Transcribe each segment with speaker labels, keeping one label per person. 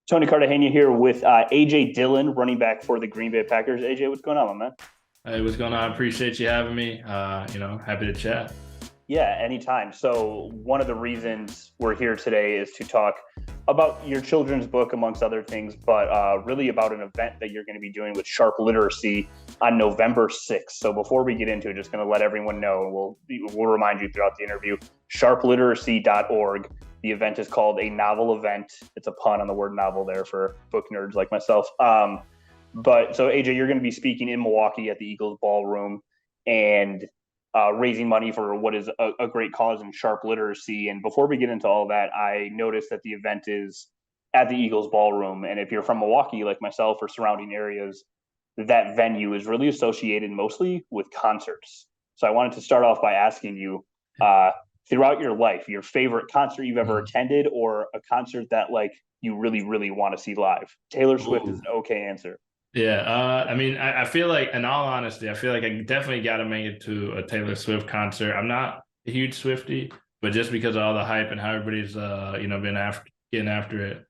Speaker 1: Tony Cartagena here with AJ Dillon, running back for the Green Bay Packers. AJ, what's going on, my man?
Speaker 2: Hey, what's going on? Appreciate you having me. Happy to chat.
Speaker 1: Yeah, anytime. So, one of the reasons we're here today is to talk about your children's book, amongst other things, but really about an event that you're going to be doing with Sharp Literacy on November 6th. So, before we get into it, just going to let everyone know, we'll remind you throughout the interview, sharpliteracy.org. The event is called a novel event. It's a pun on the word novel there for book nerds like myself. But so, AJ, you're going to be speaking in Milwaukee at the Eagles Ballroom and raising money for what is a great cause in sharp literacy. And before we get into all that, I noticed that the event is at the Eagles Ballroom. And if you're from Milwaukee, like myself, or surrounding areas, that venue is really associated mostly with concerts. So I wanted to start off by asking you, throughout your life, your favorite concert you've ever attended, or a concert that like you really, really want to see live. Taylor Swift is
Speaker 2: Ooh.
Speaker 1: an okay answer.
Speaker 2: Yeah, I feel like, in all honesty, I feel like I definitely got to make it to a Taylor Swift concert. I'm not a huge Swiftie, but just because of all the hype and how everybody's, been getting after it,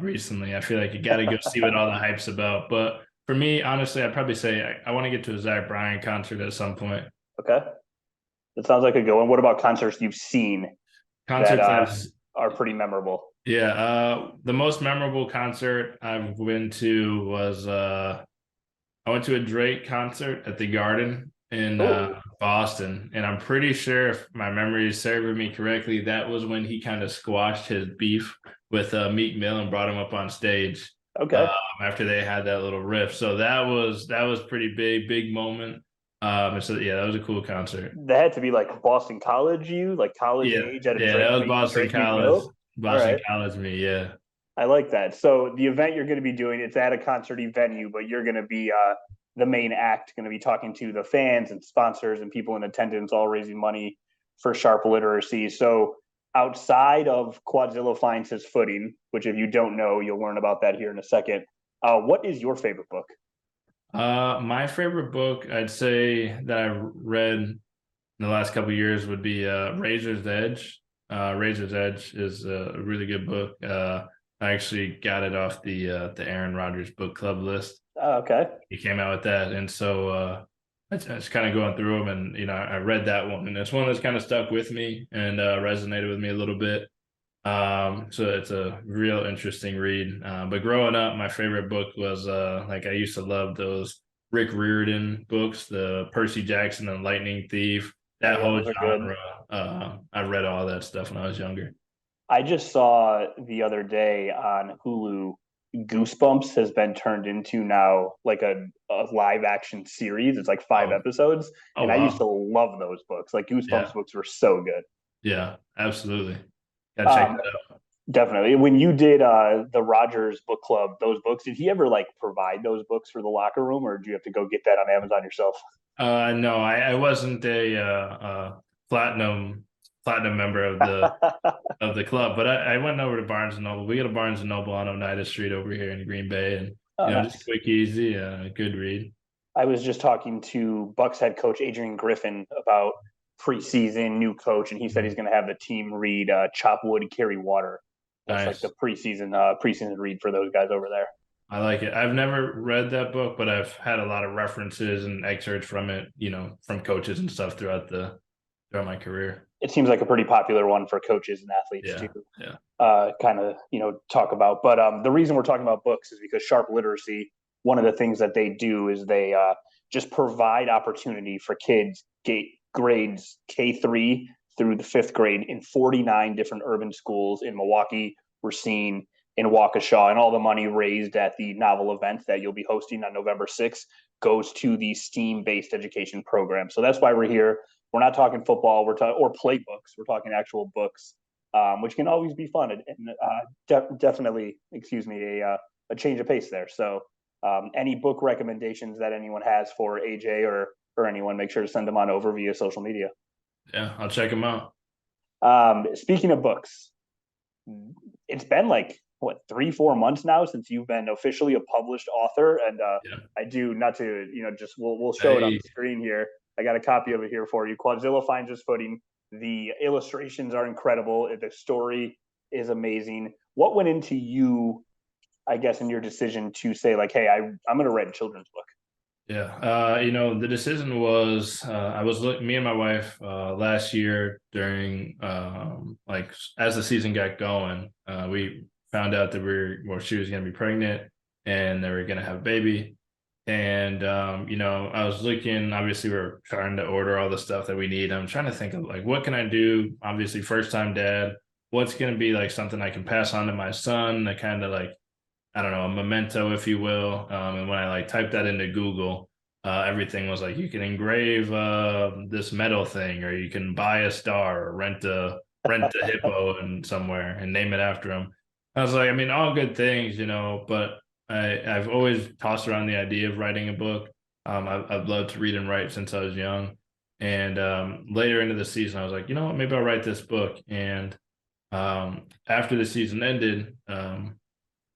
Speaker 2: recently, I feel like you got to go see what all the hype's about. But for me, honestly, I'd probably say I want to get to a Zach Bryan concert at some point.
Speaker 1: Okay, that sounds like a good one. What about concerts you've seen that
Speaker 2: Concerts I've
Speaker 1: are pretty memorable?
Speaker 2: Yeah, the most memorable concert I've been to was I went to a Drake concert at the Garden in
Speaker 1: Oh,
Speaker 2: Boston, and I'm pretty sure if my memory is serving me correctly, that was when he kind of squashed his beef with Meek Mill and brought him up on stage
Speaker 1: okay.
Speaker 2: after they had that little riff. So that was pretty big moment. And so yeah, that was a cool concert.
Speaker 1: That had to be like Boston College you, like college
Speaker 2: Yeah,
Speaker 1: age at a
Speaker 2: yeah, that
Speaker 1: Drake
Speaker 2: was
Speaker 1: Meek
Speaker 2: Boston
Speaker 1: Drake Meek
Speaker 2: College,
Speaker 1: Mill. All
Speaker 2: Boston
Speaker 1: right.
Speaker 2: College me. Yeah.
Speaker 1: I like that. So the event you're going to be doing, it's at a concert venue, but you're going to be the main act, going to be talking to the fans and sponsors and people in attendance, all raising money for sharp literacy. So outside of Quadzilla Finds His Footing, which if you don't know, you'll learn about that here in a second. What is your favorite book?
Speaker 2: My favorite book, I'd say that I've read in the last couple of years would be Razor's Edge. Razor's Edge is a really good book. I actually got it off the Aaron Rodgers book club list.
Speaker 1: Okay.
Speaker 2: He came out with that, and so I was kind of going through them, and I read that one, and it's one that's kind of stuck with me and resonated with me a little bit. So it's a real interesting read. But growing up, my favorite book was like I used to love those Rick Riordan books, the Percy Jackson and Lightning Thief,
Speaker 1: Oh
Speaker 2: that
Speaker 1: yeah,
Speaker 2: whole
Speaker 1: those are good.
Speaker 2: genre. I read all that stuff when I was younger.
Speaker 1: I just saw the other day on Hulu, Goosebumps has been turned into now like a live action series. It's like five
Speaker 2: Oh,
Speaker 1: episodes.
Speaker 2: oh
Speaker 1: And I used to
Speaker 2: wow.
Speaker 1: love those books. Like Goosebumps
Speaker 2: Yeah,
Speaker 1: books were so good.
Speaker 2: yeah, absolutely. Gotta check
Speaker 1: Um,
Speaker 2: that out.
Speaker 1: Definitely. When you did the Rogers book club, those books, did he ever like provide those books for the locker room or do you have to go get that on Amazon yourself?
Speaker 2: No, I wasn't a platinum member of the club, but I went over to Barnes and Noble. We got a Barnes and Noble on Oneida Street over here in Green Bay, and
Speaker 1: Oh,
Speaker 2: just
Speaker 1: nice.
Speaker 2: quick, easy, good read.
Speaker 1: I was just talking to Bucks head coach Adrian Griffin about preseason new coach, and he said he's
Speaker 2: Mhm.
Speaker 1: going to have the team read "Chop Wood, Carry Water." That's like the
Speaker 2: Nice.
Speaker 1: preseason read for those guys over there.
Speaker 2: I like it. I've never read that book, but I've had a lot of references and excerpts from it, from coaches and stuff throughout my career.
Speaker 1: It seems like a pretty popular one for coaches and athletes to
Speaker 2: Yeah, yeah.
Speaker 1: kind of talk about. But the reason we're talking about books is because sharp literacy. One of the things that they do is they just provide opportunity for kids grades K3 through the fifth grade in 49 different urban schools in Milwaukee. We're seeing in Waukesha, and all the money raised at the novel event that you'll be hosting on November 6th goes to the STEAM-based education program. So that's why we're here. We're not talking football. We're talking or play books. We're talking actual books, which can always be fun and definitely, excuse me, a change of pace there. So, any book recommendations that anyone has for AJ or anyone, make sure to send them on over via social media.
Speaker 2: Yeah, I'll check them out.
Speaker 1: Speaking of books, it's been like what 3 4 months now since you've been officially a published author, and
Speaker 2: Yeah.
Speaker 1: I do not to just we'll show it on
Speaker 2: Hey,
Speaker 1: the screen here. I got a copy of it here for you. Quadzilla Finds His Footing. The illustrations are incredible. The story is amazing. What went into you I guess, in your decision to say like, hey, I'm going to write a children's book?
Speaker 2: Yeah, the decision was me and my wife last year during like as the season got going, we found out that she was going to be pregnant and they were going to have a baby. And I was looking. Obviously, we're trying to order all the stuff that we need. I'm trying to think of like what can I do. Obviously, first time dad. What's going to be like something I can pass on to my son? That kind of like I don't know, a memento, if you will. And when I like typed that into Google, everything was like you can engrave this metal thing, or you can buy a star, or rent a hippo and somewhere and name it after him. I was like, I mean, all good things, but I've always tossed around the idea of writing a book. I've loved to read and write since I was young. And later into the season, I was like, you know what, maybe I'll write this book. And after the season ended,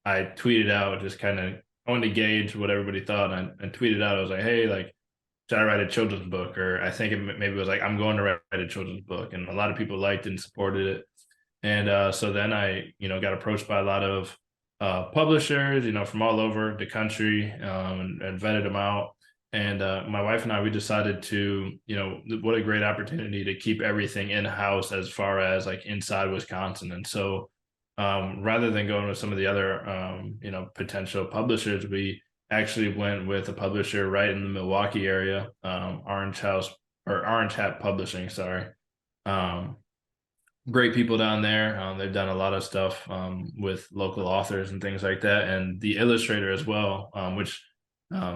Speaker 2: I tweeted out just kind of I wanted to gauge what everybody thought. And I tweeted out, I was like, hey, like, should I write a children's book? Or I think maybe it was like, I'm going to write a children's book. And a lot of people liked and supported it. And so then I, got approached by a lot of publishers, from all over the country and vetted them out. And my wife and I, we decided to, what a great opportunity to keep everything in house as far as like inside Wisconsin. And so rather than going with some of the other, potential publishers, we actually went with a publisher right in the Milwaukee area, Orange Hat Publishing. Sorry. Um, Great people down there. They've done a lot of stuff with local authors and things like that, and the illustrator as well, which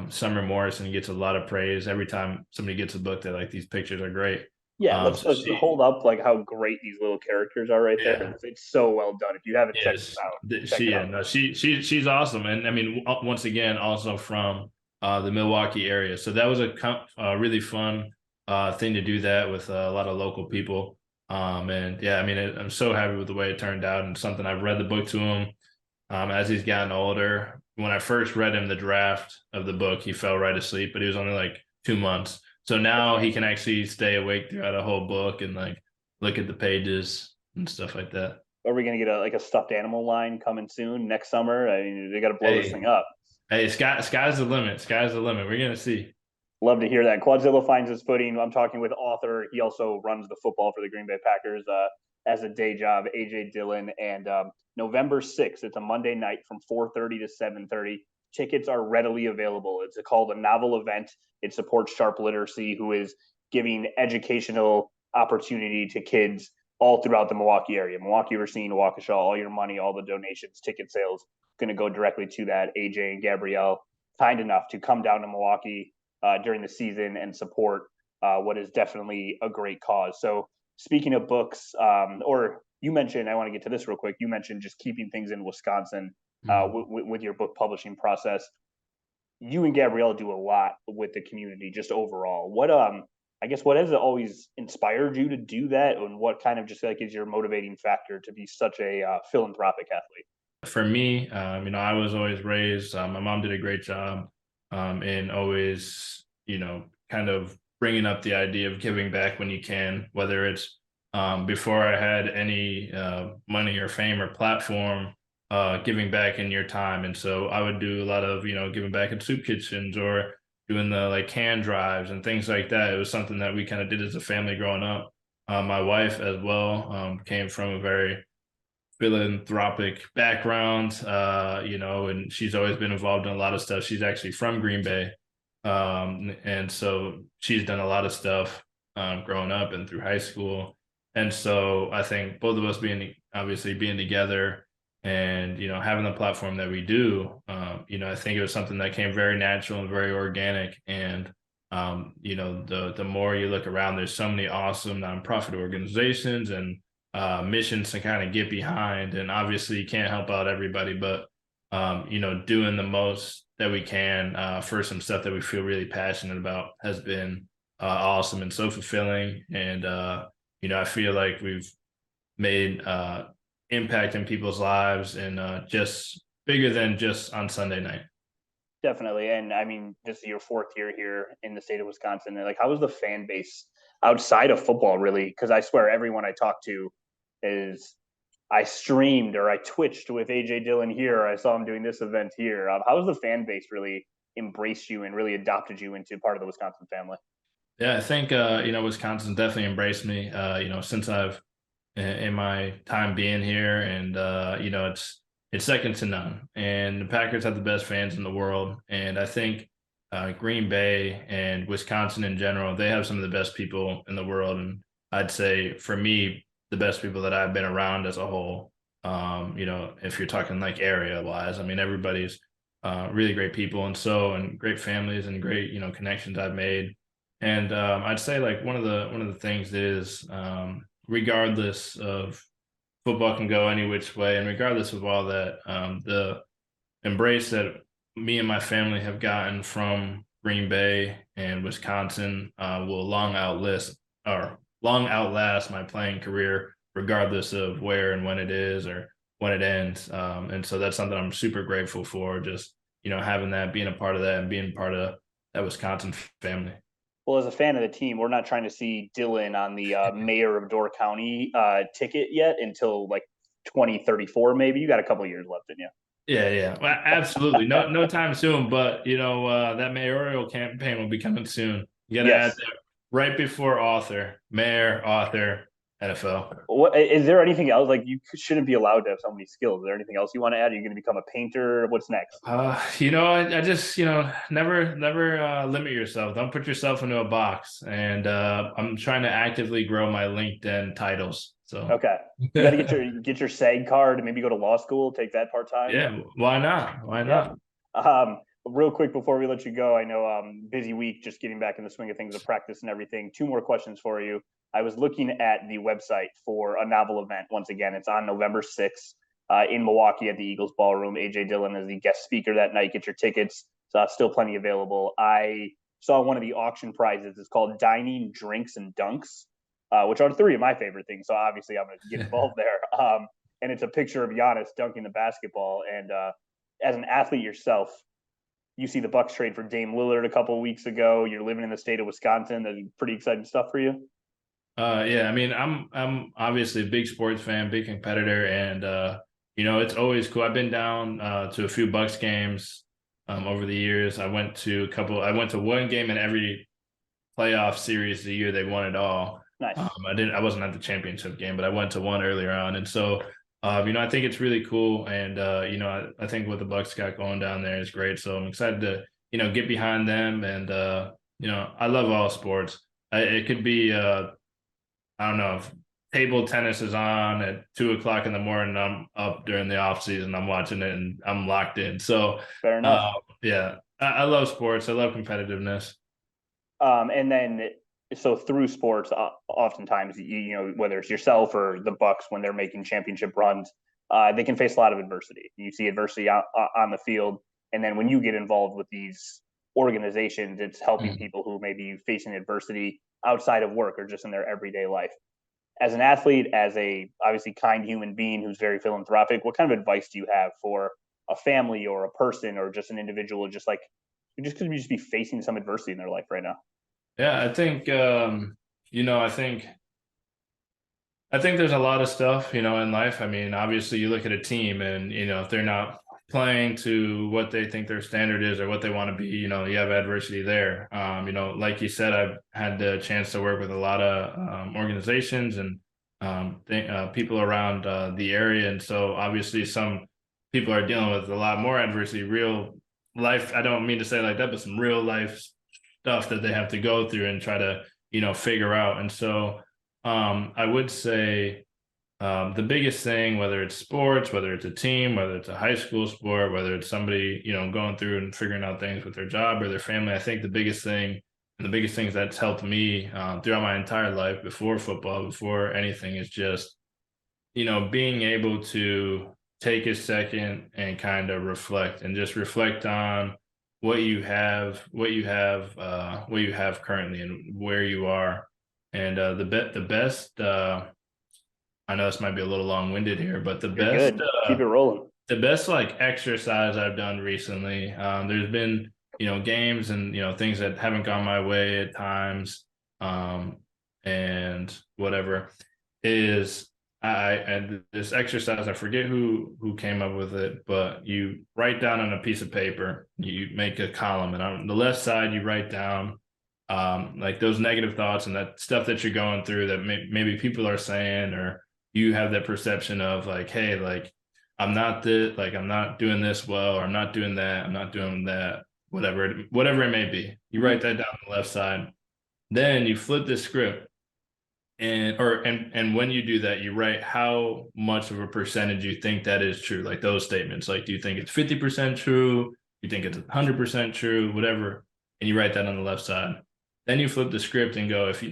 Speaker 2: Summer Morrison gets a lot of praise every time somebody gets a book. They're like, these pictures are great.
Speaker 1: Yeah,
Speaker 2: So
Speaker 1: let's hold up like how great these little characters are right there.
Speaker 2: yeah,
Speaker 1: It's so well done. If you haven't checked
Speaker 2: yes,
Speaker 1: them out, check
Speaker 2: she
Speaker 1: it
Speaker 2: yeah,
Speaker 1: out.
Speaker 2: no, she's awesome, and I mean, once again, also from the Milwaukee area. So that was a really fun thing to do that with a lot of local people. And yeah, I mean, I'm so happy with the way it turned out, and something I've read the book to him as he's gotten older. When I first read him the draft of the book, he fell right asleep, but he was only like 2 months. So now he can actually stay awake throughout a whole book and like look at the pages and stuff like that.
Speaker 1: Are we gonna get a stuffed animal line coming soon next summer? I mean, they got to blow this
Speaker 2: Hey,
Speaker 1: thing up.
Speaker 2: hey, sky's the limit. Sky's the limit. We're gonna see.
Speaker 1: Love to hear that. Quadzilla finds his footing. I'm talking with author. He also runs the football for the Green Bay Packers as a day job. AJ Dillon, and November 6th. It's a Monday night from 4:30 to 7:30. Tickets are readily available. It's called a novel event. It supports Sharp Literacy, who is giving educational opportunity to kids all throughout the Milwaukee area. Milwaukee, Racine, Waukesha, all your money, all the donations, ticket sales, going to go directly to that. AJ and Gabrielle, kind enough to come down to Milwaukee during the season and support what is definitely a great cause. So speaking of books, or you mentioned, I want to get to this real quick. You mentioned just keeping things in Wisconsin with your book publishing process. You and Gabrielle do a lot with the community just overall. I guess what has always inspired you to do that, and what kind of just like is your motivating factor to be such a philanthropic athlete?
Speaker 2: For me, I was always raised. My mom did a great job in always, kind of bringing up the idea of giving back when you can, whether it's before I had any money or fame or platform, giving back in your time. And so I would do a lot of, giving back in soup kitchens or doing the like can drives and things like that. It was something that we kind of did as a family growing up. My wife as well came from a very philanthropic background, and she's always been involved in a lot of stuff. She's actually from Green Bay. And so she's done a lot of stuff growing up and through high school. And so I think both of us obviously being together and, having the platform that we do, I think it was something that came very natural and very organic. And, the more you look around, there's so many awesome nonprofit organizations and missions to kind of get behind. And obviously you can't help out everybody, but doing the most that we can for some stuff that we feel really passionate about has been awesome and so fulfilling. And I feel like we've made impact in people's lives and just bigger than just on Sunday night.
Speaker 1: Definitely. And I mean, this is your fourth year here in the state of Wisconsin. And like, how was the fan base outside of football, really? Because I swear everyone I talk to is I streamed or I twitched with AJ Dillon here. Or I saw him doing this event here. How has the fan base really embraced you and really adopted you into part of the Wisconsin family?
Speaker 2: Yeah, I think Wisconsin definitely embraced me. Since I've in my time being here, and it's second to none. And the Packers have the best fans in the world, and I think Green Bay and Wisconsin in general, they have some of the best people in the world. And I'd say for me, the best people that I've been around as a whole. If you're talking like area wise, I mean everybody's really great people, and great families and great connections I've made. And I'd say like one of the things is regardless of football can go any which way, and regardless of all that, the embrace that me and my family have gotten from Green Bay and Wisconsin will long outlast my playing career, regardless of where and when it is or when it ends. And so that's something I'm super grateful for. Just having that, being a part of that, and being part of that Wisconsin family.
Speaker 1: Well, as a fan of the team, we're not trying to see Dillon on the mayor of Door County ticket yet until like 2034, maybe. You got a couple of years left in you.
Speaker 2: Yeah, yeah, well, absolutely. No time soon, but that mayoral campaign will be coming soon. You got to add
Speaker 1: Yes.
Speaker 2: that right before mayor, author, NFL.
Speaker 1: What is there anything else? Like you shouldn't be allowed to have so many skills. Is there anything else you want to add? Are you going to become a painter? What's next?
Speaker 2: I just never limit yourself. Don't put yourself into a box. And I'm trying to actively grow my LinkedIn titles. So
Speaker 1: Okay, you got to get your SAG card and maybe go to law school. Take that part time.
Speaker 2: yeah, why not? Why
Speaker 1: Yeah.
Speaker 2: not?
Speaker 1: Real quick before we let you go, I know busy week, just getting back in the swing of things of practice and everything. Two more questions for you. I was looking at the website for a novel event. Once again, it's on November 6th in Milwaukee at the Eagles Ballroom. AJ Dillon is the guest speaker that night. Get your tickets. Still plenty available. I saw one of the auction prizes. It's called Dining, Drinks, and Dunks, which are three of my favorite things. So obviously I'm going to get involved there. And it's a picture of Giannis dunking the basketball. And as an athlete yourself, you see the Bucks trade for Dame Lillard a couple of weeks ago. You're living in the state of Wisconsin. That's pretty exciting stuff for you.
Speaker 2: Yeah, I mean, I'm obviously a big sports fan, big competitor, and it's always cool. I've been down to a few Bucks games over the years. I went to one game in every playoff series the year they won it all.
Speaker 1: Nice.
Speaker 2: I wasn't at the championship game, but I went to one earlier on, and so I think it's really cool, and I think what the Bucks got going down there is great. So I'm excited to get behind them, and I love all sports. It could be I don't know if table tennis is on at 2 o'clock in the morning. I'm up during the off season. I'm watching it and I'm locked in. So
Speaker 1: fair enough.
Speaker 2: Yeah, I love sports. I love competitiveness.
Speaker 1: And then so through sports, oftentimes whether it's yourself or the Bucks when they're making championship runs, they can face a lot of adversity. You see adversity on the field, and then when you get involved with these organizations, it's helping people who may be facing adversity outside of work or just in their everyday life. As an athlete, as a obviously kind human being who's very philanthropic, what kind of advice do you have for a family or a person or just an individual, just like could just be facing some adversity in their life right now?
Speaker 2: Yeah, I think I think there's a lot of stuff in life. I mean, obviously, you look at a team, and if they're not playing to what they think their standard is or what they want to be, you have adversity there. Like you said, I've had the chance to work with a lot of organizations and people around the area. And so obviously some people are dealing with a lot more adversity, real life. I don't mean to say like that, but some real life stuff that they have to go through and try to, figure out. And so I would say the biggest thing, whether it's sports, whether it's a team, whether it's a high school sport, whether it's somebody, going through and figuring out things with their job or their family, I think the biggest thing and the biggest things that's helped me throughout my entire life before football, before anything is just, being able to take a second and kind of reflect and just reflect on what you have currently and where you are. And the best, I know this might be a little long-winded here, but
Speaker 1: You're good. Keep it rolling.
Speaker 2: The best like exercise I've done recently, there's been, games and, things that haven't gone my way at times, and whatever is And this exercise, I forget who came up with it, but you write down on a piece of paper, you make a column, and on the left side you write down like those negative thoughts and that stuff that you're going through that maybe people are saying, or you have that perception of like, hey, like I'm not this, like I'm not doing this well, or I'm not doing that, I'm not doing that, whatever it may be. You write that down on the left side. Then you flip the script, and when you do that, you write how much of a percentage you think that is true, like those statements. Like, do you think it's 50% true? You think it's 100% true? Whatever. And you write that on the left side. Then you flip the script and go, if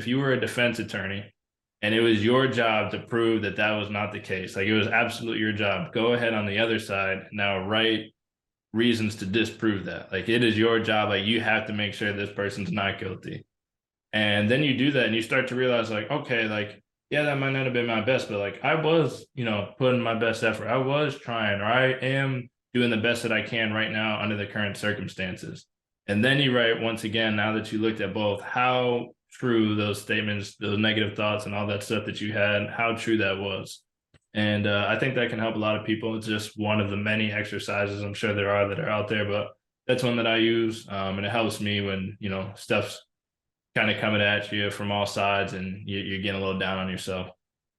Speaker 2: you were a defense attorney and it was your job to prove that that was not the case, like it was absolutely your job, go ahead on the other side, now write reasons to disprove that. Like, it is your job. Like, you have to make sure this person's not guilty. And then you do that and you start to realize, like, okay, like, yeah, that might not have been my best, but like I was, putting my best effort. I was trying, or I am doing the best that I can right now under the current circumstances. And then you write, once again, now that you looked at both, how true those statements, those negative thoughts and all that stuff that you had, how true that was. And I think that can help a lot of people. It's just one of the many exercises I'm sure there are that are out there, but that's one that I use. And it helps me when, stuff's kind of coming at you from all sides and you're getting a little down on yourself.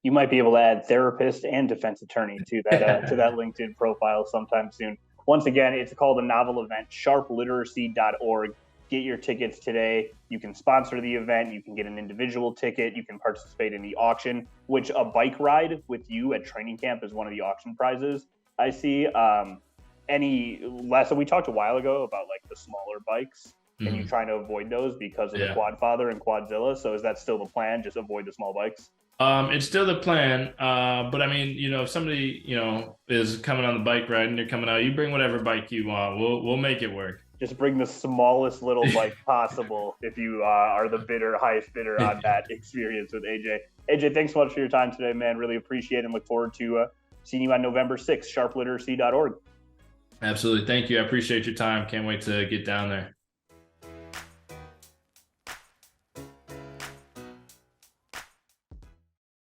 Speaker 1: You might be able to add therapist and defense attorney to that LinkedIn profile sometime soon. Once again, it's called a novel event, sharpliteracy.org. Get your tickets today. You can sponsor the event. You can get an individual ticket. You can participate in the auction, which a bike ride with you at training camp is one of the auction prizes. I see. So we talked a while ago about like the smaller bikes. And you trying to avoid those because of the Quadfather and Quadzilla. So is that still the plan? Just avoid the small bikes?
Speaker 2: It's still the plan. But I mean, if somebody, is coming on the bike ride and they're coming out, you bring whatever bike you want. We'll make it work.
Speaker 1: Just bring the smallest little bike possible if you are the highest bidder on that experience with AJ. AJ, thanks so much for your time today, man. Really appreciate it and look forward to seeing you on November 6th, sharpliteracy.org.
Speaker 2: Absolutely. Thank you. I appreciate your time. Can't wait to get down there.